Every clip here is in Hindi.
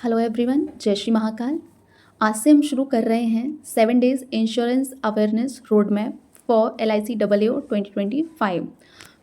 हेलो एवरीवन, जय श्री महाकाल। आज से हम शुरू कर रहे हैं 7 days insurance awareness road map for LICAA 2025।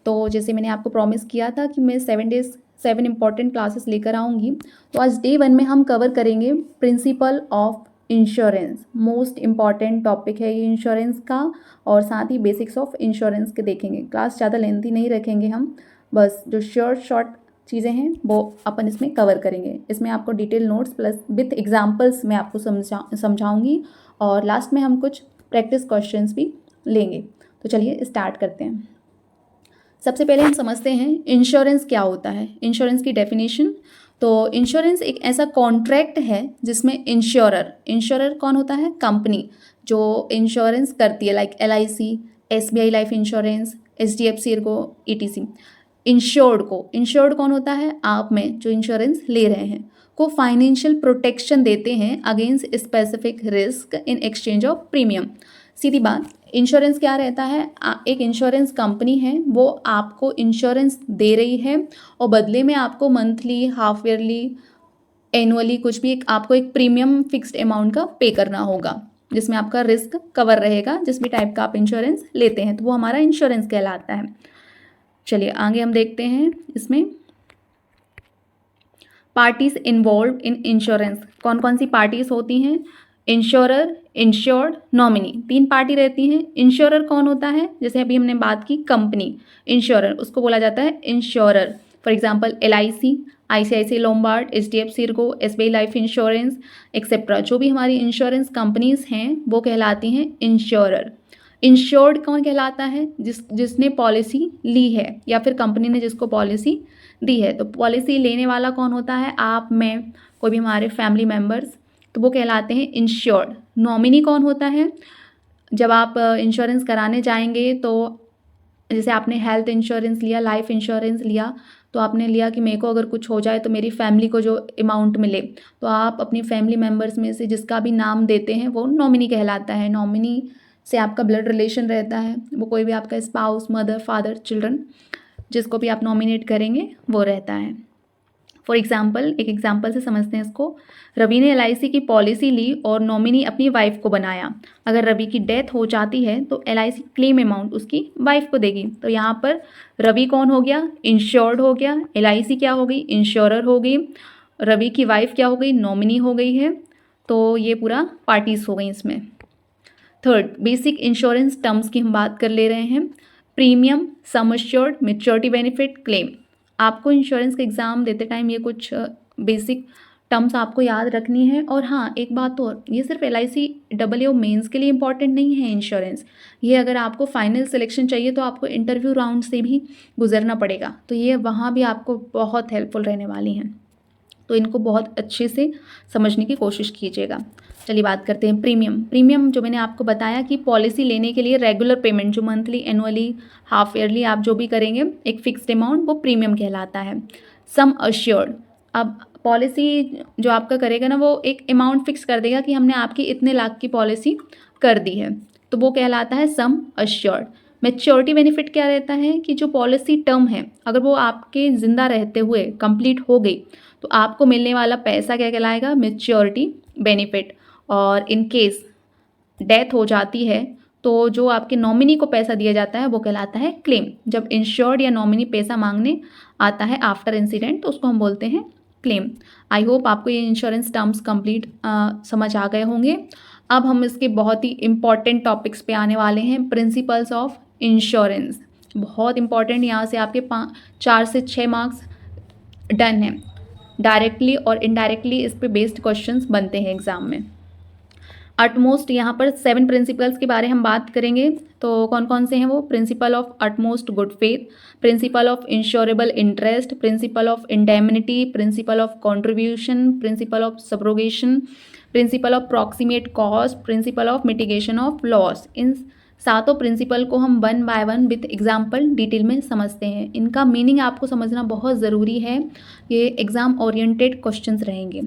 तो जैसे मैंने आपको प्रॉमिस किया था कि मैं 7 डेज 7 इंपॉर्टेंट क्लासेस लेकर आऊँगी, तो आज डे 1 में हम कवर करेंगे principle of insurance. Most important topic है ये इंश्योरेंस का, और साथ ही बेसिक्स ऑफ इंश्योरेंस के देखेंगे। क्लास ज़्यादा लेंथी नहीं रखेंगे हम, बस जो शॉर्ट चीज़ें हैं वो अपन इसमें कवर करेंगे। इसमें आपको detail notes plus with examples मैं आपको समझाऊंगी, और लास्ट में हम कुछ प्रैक्टिस क्वेश्चंस भी लेंगे। तो चलिए स्टार्ट करते हैं। सबसे पहले हम समझते हैं इंश्योरेंस क्या होता है। इंश्योरेंस की डेफिनेशन, तो इंश्योरेंस एक ऐसा कॉन्ट्रैक्ट है जिसमें इंश्योरर कौन होता है? कंपनी जो इंश्योरेंस करती है, like LIC, SBI life insurance, HDFC Ergo, ETC। Insured कौन होता है? आप में जो इंश्योरेंस ले रहे हैं को फाइनेंशियल प्रोटेक्शन देते हैं against specific risk in exchange of premium. सीधी बात, इंश्योरेंस क्या रहता है? एक इंश्योरेंस कंपनी है, वो आपको इंश्योरेंस दे रही है और बदले में आपको मंथली, हाफ ईयरली, एनुअली कुछ भी आपको एक प्रीमियम फिक्स्ड अमाउंट का पे करना होगा, जिसमें आपका रिस्क कवर रहेगा। जिस भी टाइप का आप इंश्योरेंस लेते हैं तो वो हमारा इंश्योरेंस कहलाता है। चलिए आगे हम देखते हैं। इसमें पार्टीज इन्वॉल्व इन इंश्योरेंस, कौन कौन सी पार्टीज होती हैं? इंश्योरर, इंश्योर्ड, नॉमिनी, 3 पार्टी रहती हैं। इंश्योरर कौन होता है? जैसे अभी हमने बात की कंपनी, इंश्योरर उसको बोला जाता है insurer. For example LIC, ICICI Lombard, HDFC Ergo, SBI life insurance etcetera. जो भी हमारी इंश्योरेंस कंपनीज हैं वो कहलाती हैं इंश्योरर। इंश्योर्ड कौन कहलाता है? जिसने पॉलिसी ली है या फिर कंपनी ने जिसको पॉलिसी दी है। तो पॉलिसी लेने वाला कौन होता है? आप, मैं, कोई भी हमारे फैमिली मेम्बर्स, तो वो कहलाते हैं इंश्योर्ड। नॉमिनी कौन होता है? जब आप इंश्योरेंस कराने जाएंगे तो जैसे आपने हेल्थ इंश्योरेंस लिया, लाइफ इंश्योरेंस लिया, तो आपने लिया कि मेरे को अगर कुछ हो जाए तो मेरी फैमिली को जो अमाउंट मिले, तो आप अपनी फैमिली मेम्बर्स में से जिसका भी नाम देते हैं वो नॉमिनी कहलाता है। नॉमिनी से आपका ब्लड रिलेशन रहता है, वो कोई भी आपका स्पाउस, मदर, फादर, चिल्ड्रन, जिसको भी आप नॉमिनेट करेंगे वो रहता है। फॉर एग्जाम्पल, एक एग्जाम्पल से समझते हैं इसको। रवि ने LIC की पॉलिसी ली और नॉमिनी अपनी वाइफ को बनाया। अगर रवि की डेथ हो जाती है तो LIC क्लेम अमाउंट उसकी वाइफ को देगी। तो यहाँ पर रवि कौन हो गया? इंश्योर्ड हो गया। LIC क्या हो गई? इंश्योरर हो गई। रवि की वाइफ क्या हो गई? नॉमिनी हो गई है। तो ये पूरा पार्टीज हो गई इसमें। थर्ड, बेसिक इंश्योरेंस टर्म्स की हम बात कर ले रहे हैं। Premium, sum assured, maturity benefit, claim. आपको इंश्योरेंस का एग्ज़ाम देते टाइम ये कुछ बेसिक टर्म्स आपको याद रखनी है। और हाँ, एक बात और, ये सिर्फ LICAA मेंस के लिए इंपॉर्टेंट नहीं है इंश्योरेंस। ये अगर आपको फाइनल सिलेक्शन चाहिए तो आपको इंटरव्यू राउंड से भी गुजरना पड़ेगा, तो ये वहाँ भी आपको बहुत हेल्पफुल रहने वाली हैं। तो इनको बहुत अच्छे से समझने की कोशिश कीजिएगा। चलिए बात करते हैं प्रीमियम जो मैंने आपको बताया कि पॉलिसी लेने के लिए रेगुलर पेमेंट, जो मंथली, एनुअली, हाफ ईयरली आप जो भी करेंगे एक फिक्स्ड अमाउंट, वो प्रीमियम कहलाता है। सम अश्योर्ड, अब पॉलिसी जो आपका करेगा ना वो एक अमाउंट फिक्स कर देगा कि हमने आपकी इतने लाख की पॉलिसी कर दी है, तो वो कहलाता है सम अश्योर्ड। मैच्योरिटी बेनिफिट क्या रहता है कि जो पॉलिसी टर्म है अगर वो आपके ज़िंदा रहते हुए कंप्लीट हो गई तो आपको मिलने वाला पैसा क्या कहलाएगा? Maturity benefit. और इन केस डेथ हो जाती है तो जो आपके नॉमिनी को पैसा दिया जाता है वो कहलाता है क्लेम। जब इंश्योर्ड या नॉमिनी पैसा मांगने आता है आफ्टर इंसिडेंट तो उसको हम बोलते हैं क्लेम। आई होप आपको ये इंश्योरेंस टर्म्स कंप्लीट समझ आ गए होंगे। अब हम इसके बहुत ही इंपॉर्टेंट टॉपिक्स पे आने वाले हैं। प्रिंसिपल्स ऑफ इंश्योरेंस बहुत इंपॉर्टेंट, यहाँ से आपके 4 से 6 मार्क्स डन है। डायरेक्टली और इनडायरेक्टली इस पे बेस्ड क्वेश्चंस बनते हैं एग्जाम में। अटमोस्ट, यहाँ पर 7 प्रिंसिपल्स के बारे हम बात करेंगे। तो कौन कौन से हैं वो? Principle of utmost good faith, principle of insurable interest, principle of indemnity, principle of contribution, principle of subrogation, principle of proximate cause, principle of mitigation of loss. इन 7 प्रिंसिपल को हम 1 बाय 1 विथ एग्जाम्पल डिटेल में समझते हैं। इनका मीनिंग आपको समझना बहुत ज़रूरी है, ये एग्ज़ाम ओरिएंटेड क्वेश्चंस रहेंगे।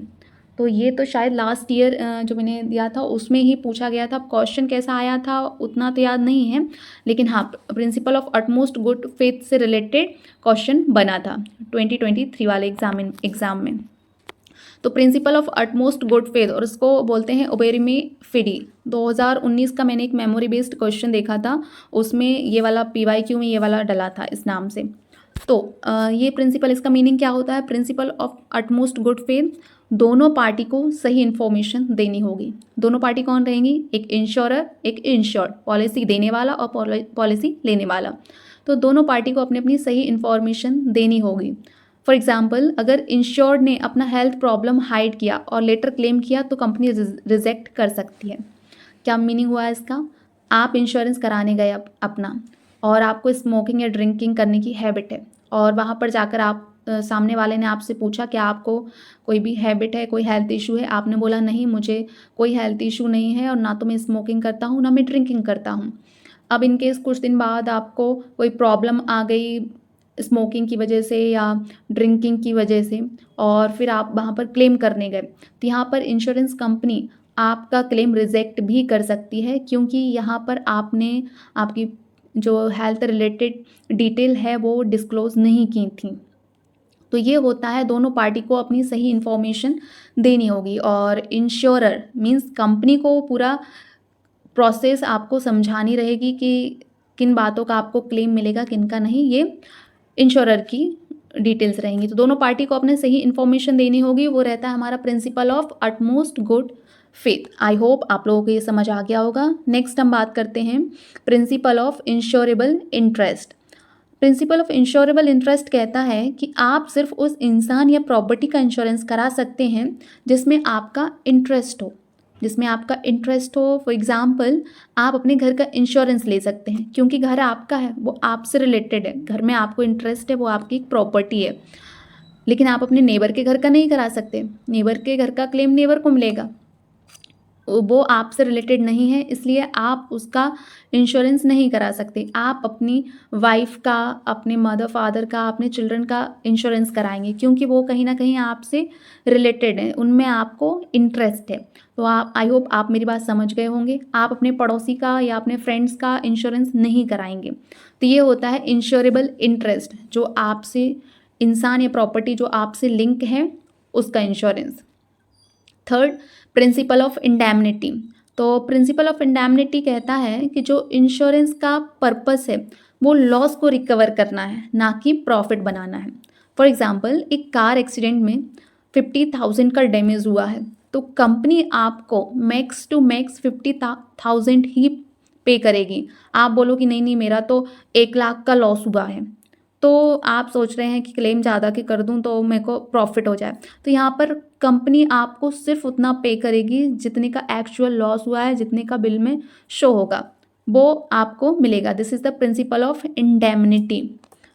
तो ये तो शायद लास्ट ईयर जो मैंने दिया था उसमें ही पूछा गया था। क्वेश्चन कैसा आया था उतना तो याद नहीं है, लेकिन हाँ, principal of utmost good faith से रिलेटेड क्वेश्चन बना था 2023 वाले एग्जाम में। तो principle of utmost good faith, और उसको बोलते हैं ओबेरिमी फिडी। 2019 का मैंने एक मेमोरी बेस्ड क्वेश्चन देखा था, उसमें ये वाला PYQ में ये वाला डला था इस नाम से। तो ये प्रिंसिपल, इसका मीनिंग क्या होता है? Principal of utmost good faith, दोनों पार्टी को सही इन्फॉर्मेशन देनी होगी। दोनों पार्टी कौन रहेंगी? एक इंश्योरर, एक इंश्योर्ड, पॉलिसी देने वाला और पॉलिसी लेने वाला। तो दोनों पार्टी को अपनी अपनी सही इन्फॉर्मेशन देनी होगी। फॉर एग्जाम्पल, अगर इंश्योर्ड ने अपना हेल्थ प्रॉब्लम हाइड किया और लेटर क्लेम किया तो कंपनी रिजेक्ट कर सकती है। क्या मीनिंग हुआ इसका? आप इंश्योरेंस कराने गए अपना, और आपको स्मोकिंग या ड्रिंकिंग करने की हैबिट है, और वहाँ पर जाकर आप सामने वाले ने आपसे पूछा कि आपको कोई भी हैबिट है, कोई हेल्थ इशू है? आपने बोला नहीं, मुझे कोई हेल्थ इशू नहीं है, और ना तो मैं स्मोकिंग करता हूँ ना मैं ड्रिंकिंग करता हूँ। अब इन केस कुछ दिन बाद आपको कोई प्रॉब्लम आ गई स्मोकिंग की वजह से या ड्रिंकिंग की वजह से, और फिर आप वहाँ पर क्लेम करने गए, तो यहाँ पर इंश्योरेंस कंपनी आपका क्लेम रिजेक्ट भी कर सकती है, क्योंकि यहाँ पर आपने आपकी जो हेल्थ रिलेटेड डिटेल है वो डिस्क्लोज़ नहीं की थी। तो ये होता है, दोनों पार्टी को अपनी सही इन्फॉर्मेशन देनी होगी, और इंश्योरर मीन्स कंपनी को पूरा प्रोसेस आपको समझानी रहेगी कि किन बातों का आपको क्लेम मिलेगा, किन का नहीं, ये इंश्योरर की डिटेल्स रहेंगी। तो दोनों पार्टी को अपने सही इन्फॉर्मेशन देनी होगी, वो रहता है हमारा principal of utmost good faith. I hope आप लोगों को ये समझ आ गया होगा। नेक्स्ट हम बात करते हैं principle of insurable interest. Principle of insurable interest कहता है कि आप सिर्फ उस इंसान या प्रॉपर्टी का इंश्योरेंस करा सकते हैं जिसमें आपका इंटरेस्ट हो, जिसमें आपका इंटरेस्ट हो। फॉर एग्जाम्पल, आप अपने घर का इंश्योरेंस ले सकते हैं क्योंकि घर आपका है, वो आपसे रिलेटेड है, घर में आपको इंटरेस्ट है, वो आपकी एक प्रॉपर्टी है। लेकिन आप अपने नेबर के घर का नहीं करा सकते, नेबर के घर का क्लेम नेबर को मिलेगा, वो आपसे रिलेटेड नहीं है, इसलिए आप उसका इंश्योरेंस नहीं करा सकते। आप अपनी वाइफ का, अपने मदर फादर का, अपने चिल्ड्रन का इंश्योरेंस कराएंगे क्योंकि वो कहीं ना कहीं आपसे रिलेटेड है, उनमें आपको इंटरेस्ट है। तो आप, आई होप आप मेरी बात समझ गए होंगे। आप अपने पड़ोसी का या अपने फ्रेंड्स का इंश्योरेंस नहीं कराएंगे। तो ये होता है इंश्योरेबल इंटरेस्ट, जो आपसे इंसान या प्रॉपर्टी जो आपसे लिंक है उसका insurance. Third, principle of indemnity. तो प्रिंसिपल ऑफ इंडैमनिटी कहता है कि जो इंश्योरेंस का पर्पस है वो लॉस को रिकवर करना है, ना कि प्रॉफिट बनाना है। फॉर एग्जांपल, एक कार एक्सीडेंट में 50,000 का डैमेज हुआ है, तो कंपनी आपको मैक्स टू मैक्स 50,000 ही पे करेगी। आप बोलो कि नहीं नहीं, मेरा तो 1 लाख का लॉस हुआ है, तो आप सोच रहे हैं कि क्लेम ज़्यादा के कर दूं तो मेरे को प्रॉफिट हो जाए, तो यहाँ पर कंपनी आपको सिर्फ उतना पे करेगी जितने का एक्चुअल लॉस हुआ है, जितने का बिल में शो होगा वो आपको मिलेगा। This is the principal of indemnity.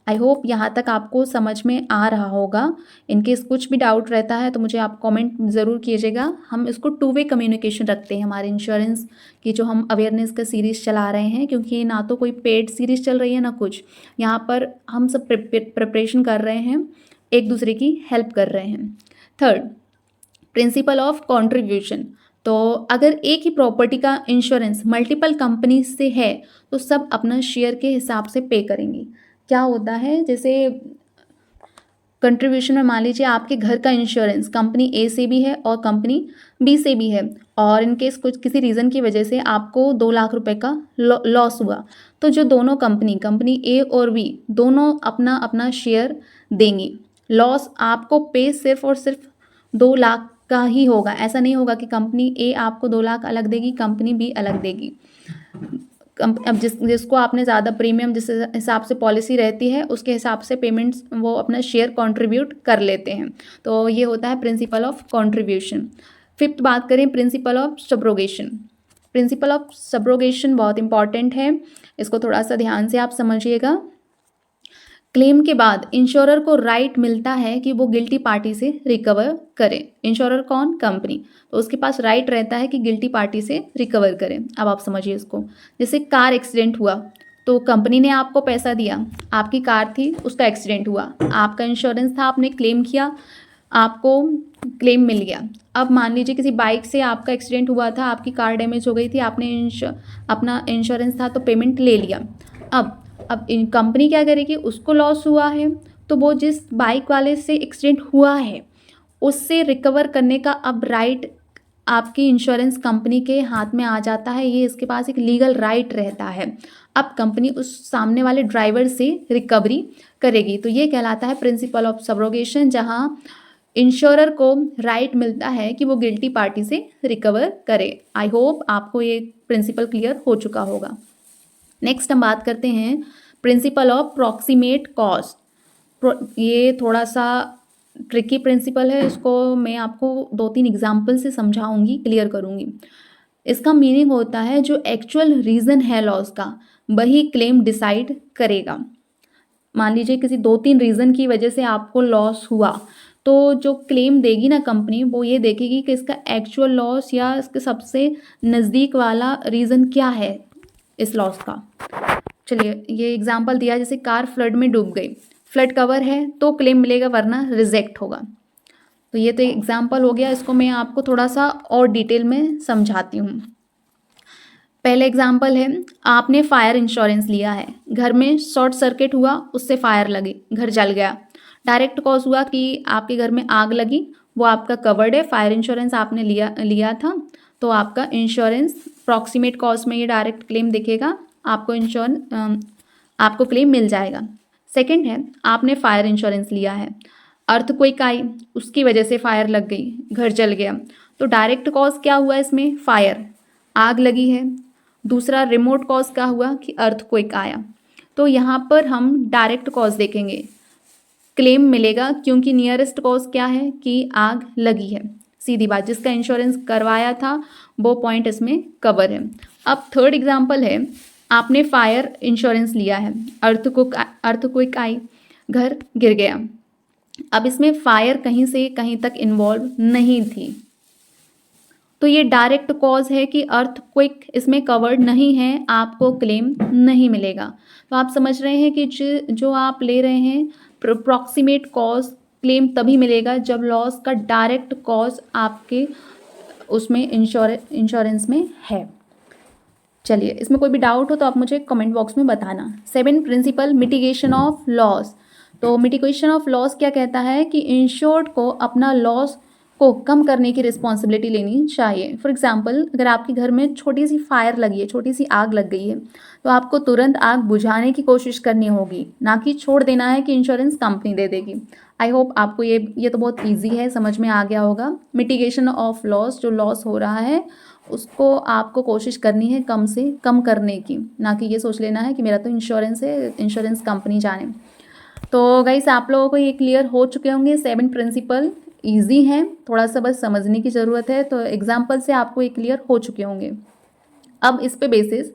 I hope यहाँ तक आपको समझ में आ रहा होगा। इनकेस कुछ भी डाउट रहता है तो मुझे आप कमेंट ज़रूर कीजिएगा। हम इसको 2 वे कम्युनिकेशन रखते हैं हमारे इंश्योरेंस की, जो हम अवेयरनेस का सीरीज़ चला रहे हैं, क्योंकि ना तो कोई पेड सीरीज़ चल रही है ना कुछ, यहाँ पर हम सब प्रिपरेशन कर रहे हैं, एक दूसरे की हेल्प कर रहे हैं। Third, principle of contribution. तो अगर एक ही प्रॉपर्टी का इंश्योरेंस मल्टीपल कंपनी से है तो सब अपना शेयर के हिसाब से पे करेंगी। क्या होता है, जैसे कंट्रीब्यूशन में मान लीजिए आपके घर का इंश्योरेंस कंपनी ए से भी है और कंपनी बी से भी है, और इन केस कुछ किसी रीज़न की वजह से आपको 2 लाख रुपए का लॉस हुआ, तो जो दोनों कंपनी ए और बी दोनों अपना अपना शेयर देंगी। लॉस आपको पे सिर्फ और सिर्फ 2 लाख का ही होगा। ऐसा नहीं होगा कि कंपनी ए आपको 2 लाख अलग देगी, कंपनी बी अलग देगी। अब जिसको आपने ज़्यादा प्रीमियम, जिस हिसाब से पॉलिसी रहती है उसके हिसाब से पेमेंट्स वो अपना शेयर कंट्रीब्यूट कर लेते हैं। तो ये होता है प्रिंसिपल ऑफ कंट्रीब्यूशन। फिफ्थ बात करें, principal of subrogation. Principle of subrogation बहुत इंपॉर्टेंट है, इसको थोड़ा सा ध्यान से आप समझिएगा। क्लेम के बाद इंश्योरर को राइट मिलता है कि वो गिल्टी पार्टी से रिकवर करे। इंश्योरर कौन? कंपनी। तो उसके पास राइट रहता है कि गिल्टी पार्टी से रिकवर करे। अब आप समझिए इसको, जैसे कार एक्सीडेंट हुआ तो कंपनी ने आपको पैसा दिया, आपकी कार थी, उसका एक्सीडेंट हुआ, आपका इंश्योरेंस था, आपने क्लेम किया, आपको क्लेम मिल गया। अब मान लीजिए किसी बाइक से आपका एक्सीडेंट हुआ था, आपकी कार डैमेज हो गई थी, आपने अपना इंश्योरेंस था तो पेमेंट ले लिया। अब कंपनी क्या करेगी, उसको लॉस हुआ है तो वो जिस बाइक वाले से एक्सीडेंट हुआ है उससे रिकवर करने का अब राइट आपकी इंश्योरेंस कंपनी के हाथ में आ जाता है। ये इसके पास एक लीगल राइट रहता है। अब कंपनी उस सामने वाले ड्राइवर से रिकवरी करेगी। तो ये कहलाता है प्रिंसिपल ऑफ सब्रोगेशन, जहाँ इंश्योरर को राइट मिलता है कि वो गिल्टी पार्टी से रिकवर करे। आई होप आपको ये प्रिंसिपल क्लियर हो चुका होगा। नेक्स्ट हम बात करते हैं प्रिंसिपल ऑफ प्रॉक्सिमेट कॉस्ट। ये थोड़ा सा ट्रिकी प्रिंसिपल है, इसको मैं आपको 2-3 एग्जाम्पल से समझाऊंगी, क्लियर करूंगी। इसका मीनिंग होता है जो एक्चुअल रीज़न है लॉस का वही क्लेम डिसाइड करेगा। मान लीजिए किसी 2-3 रीज़न की वजह से आपको लॉस हुआ, तो जो क्लेम देगी ना कंपनी, वो ये देखेगी कि इसका एक्चुअल लॉस या इसके सबसे नज़दीक वाला रीज़न क्या है इस लॉस का। चलिए ये एग्जांपल दिया, जैसे कार फ्लड में डूब गई, फ्लड कवर है तो क्लेम मिलेगा वरना रिजेक्ट होगा। तो ये तो एग्जांपल हो गया, इसको मैं आपको थोड़ा सा और डिटेल में समझाती हूँ। पहले एग्जांपल है, आपने फायर इंश्योरेंस लिया है, घर में शॉर्ट सर्किट हुआ, उससे फायर लगी, घर जल गया। डायरेक्ट कॉज हुआ कि आपके घर में आग लगी, वो आपका कवर्ड है, फायर इंश्योरेंस आपने लिया था, तो आपका इंश्योरेंस प्रॉक्सिमेट कॉज में ये डायरेक्ट क्लेम दिखेगा, आपको क्लेम मिल जाएगा। सेकंड है, आपने फायर इंश्योरेंस लिया है, अर्थक्वेक आई, उसकी वजह से फायर लग गई, घर जल गया, तो डायरेक्ट कॉज क्या हुआ इसमें, फायर, आग लगी है। दूसरा रिमोट कॉज क्या हुआ कि अर्थक्वेक आया। तो यहाँ पर हम डायरेक्ट कॉज देखेंगे, क्लेम मिलेगा क्योंकि नियरेस्ट कॉज क्या है कि आग लगी है, सीधी बात, जिसका इंश्योरेंस करवाया था वो पॉइंट इसमें कवर है। अब थर्ड एग्जांपल है, आपने फायर इंश्योरेंस लिया है, अर्थक्वेक आई, घर गिर गया। अब इसमें फायर कहीं से कहीं तक इन्वॉल्व नहीं थी, तो ये डायरेक्ट कॉज है कि अर्थक्वेक इसमें कवर्ड नहीं है, आपको क्लेम नहीं मिलेगा। तो आप समझ रहे हैं कि जो आप ले रहे हैं प्रॉक्सिमेट कॉज, क्लेम तभी मिलेगा जब लॉस का डायरेक्ट कॉज आपके उसमें इंश्योरेंस में है। चलिए, इसमें कोई भी डाउट हो तो आप मुझे कमेंट बॉक्स में बताना। 7 प्रिंसिपल मिटिगेशन ऑफ लॉस। तो मिटिगेशन ऑफ लॉस क्या कहता है कि इंश्योर्ड को अपना लॉस को कम करने की रिस्पॉन्सिबिलिटी लेनी चाहिए। फॉर एग्जांपल, अगर आपके घर में छोटी सी फायर लगी है, छोटी सी आग लग गई है, तो आपको तुरंत आग बुझाने की कोशिश करनी होगी, ना कि छोड़ देना है कि इंश्योरेंस कंपनी दे देगी। आई होप आपको ये तो बहुत ईजी है, समझ में आ गया होगा। मिटिगेशन ऑफ लॉस, जो लॉस हो रहा है उसको आपको कोशिश करनी है कम से कम करने की, ना कि ये सोच लेना है कि मेरा तो इंश्योरेंस है, इंश्योरेंस कंपनी जाने। तो गाइस, आप लोगों को ये क्लियर हो चुके होंगे। 7 प्रिंसिपल ईजी हैं, थोड़ा सा बस समझने की ज़रूरत है। तो एग्जाम्पल से आपको ये क्लियर हो चुके होंगे। अब इस पे बेसिस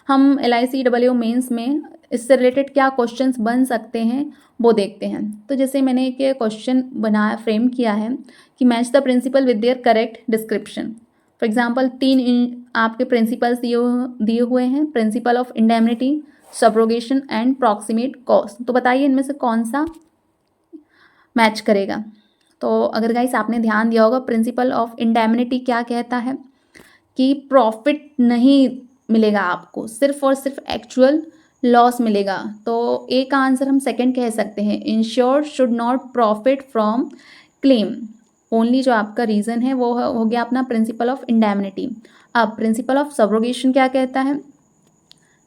हम LICW मेंस में इससे रिलेटेड क्या क्वेश्चंस बन सकते हैं वो देखते हैं। तो जैसे मैंने एक क्वेश्चन बनाया, फ्रेम किया है कि match the principle with their correct description. For example 3 आपके प्रिंसिपल्स दिए हुए हैं, principle of indemnity, subrogation and proximate cause. तो बताइए इनमें से कौन सा मैच करेगा। तो अगर गाइस आपने ध्यान दिया होगा, प्रिंसिपल ऑफ इंडेमनिटी क्या कहता है कि प्रॉफिट नहीं मिलेगा आपको, सिर्फ और सिर्फ एक्चुअल लॉस मिलेगा। तो ए का आंसर हम सेकंड कह सकते हैं, insured should not profit from claim. Only जो आपका रीज़न है वो हो गया अपना प्रिंसिपल ऑफ इंडेमनिटी। अब प्रिंसिपल ऑफ सब्रोगेशन क्या कहता है,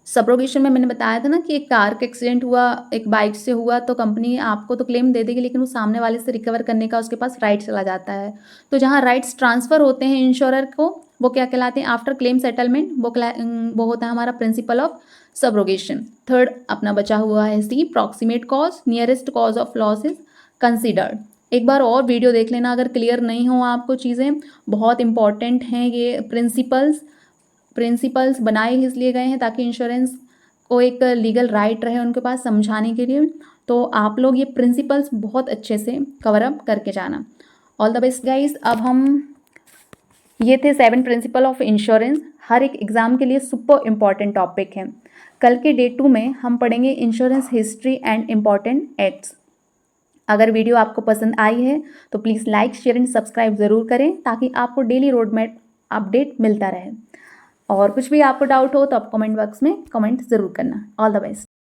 सब्रोगेशन में मैंने बताया था ना कि एक कार का एक्सीडेंट हुआ, एक बाइक से हुआ, तो कंपनी आपको तो क्लेम दे देगी, लेकिन वो सामने वाले से रिकवर करने का उसके पास राइट चला जाता है। तो जहाँ राइट्स ट्रांसफ़र होते हैं इंश्योरर को, वो क्या कहलाते हैं, आफ्टर क्लेम सेटलमेंट, वो होता है हमारा प्रिंसिपल ऑफ सब्रोगेशन। थर्ड अपना बचा हुआ है see, proximate cause, nearest cause of loss is considered. एक बार और वीडियो देख लेना अगर क्लियर नहीं हो आपको, चीज़ें बहुत इंपॉर्टेंट हैं। ये प्रिंसिपल्स बनाए इसलिए गए हैं ताकि इंश्योरेंस को एक लीगल राइट रहे उनके पास समझाने के लिए। तो आप लोग ये प्रिंसिपल्स बहुत अच्छे से कवर अप करके जाना। All the best guys. अब ये थे 7 प्रिंसिपल ऑफ इंश्योरेंस, हर एक एग्ज़ाम के लिए सुपर इम्पॉर्टेंट टॉपिक है। कल के डे 2 में हम पढ़ेंगे insurance history and important acts. अगर वीडियो आपको पसंद आई है तो please like, share and subscribe ज़रूर करें ताकि आपको डेली रोड मैप अपडेट मिलता रहे। और कुछ भी आपको डाउट हो तो आप कमेंट बॉक्स में कमेंट ज़रूर करना। All the best.